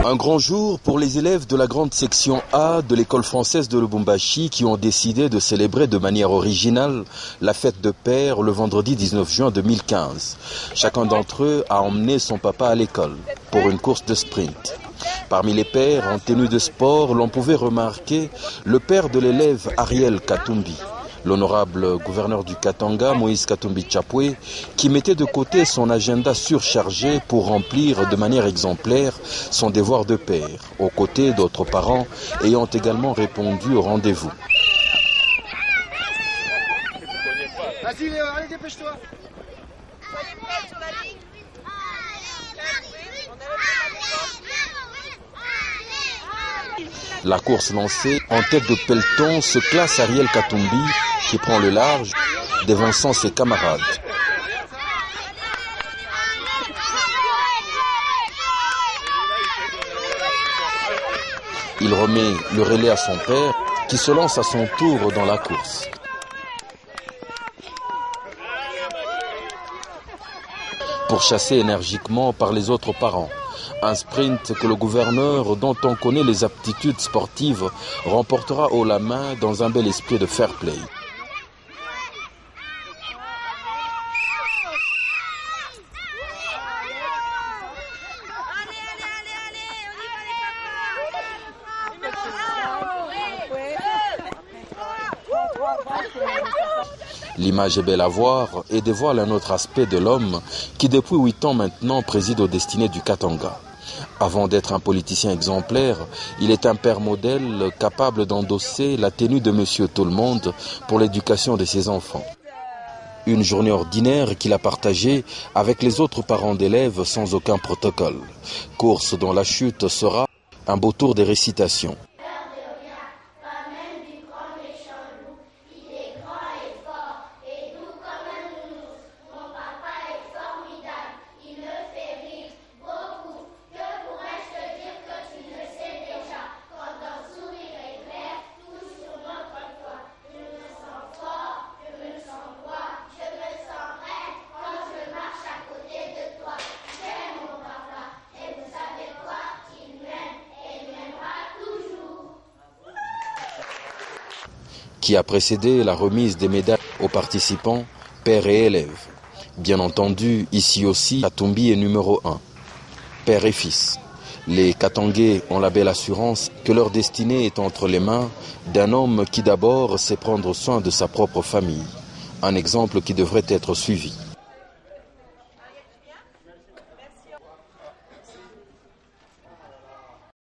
Un grand jour pour les élèves de la grande section A de l'école française de Lubumbashi qui ont décidé de célébrer de manière originale la fête de père le vendredi 19 juin 2015. Chacun d'entre eux a emmené son papa à l'école pour une course de sprint. Parmi les pères en tenue de sport, l'on pouvait remarquer le père de l'élève Ariel Katumbi, l'honorable gouverneur du Katanga, Moïse Katumbi Chapwe, qui mettait de côté son agenda surchargé pour remplir de manière exemplaire son devoir de père, aux côtés d'autres parents ayant également répondu au rendez-vous. Vas-y Léo, allez dépêche-toi. La course lancée, en tête de peloton, se classe Ariel Katumbi qui prend le large, dévançant ses camarades. Il remet le relais à son père qui se lance à son tour dans la course. Pourchassé énergiquement par les autres parents. Un sprint que le gouverneur, dont on connaît les aptitudes sportives, remportera haut la main dans un bel esprit de fair play. L'image est belle à voir et dévoile un autre aspect de l'homme qui depuis 8 ans maintenant préside aux destinées du Katanga. Avant d'être un politicien exemplaire, il est un père modèle capable d'endosser la tenue de Monsieur Tout-le-Monde pour l'éducation de ses enfants. Une journée ordinaire qu'il a partagée avec les autres parents d'élèves sans aucun protocole. Course dont la chute sera un beau tour des récitations. Qui a précédé la remise des médailles aux participants, pères et élèves. Bien entendu, ici aussi, Katumbi est numéro 1. Père et fils. Les Katangais ont la belle assurance que leur destinée est entre les mains d'un homme qui d'abord sait prendre soin de sa propre famille. Un exemple qui devrait être suivi.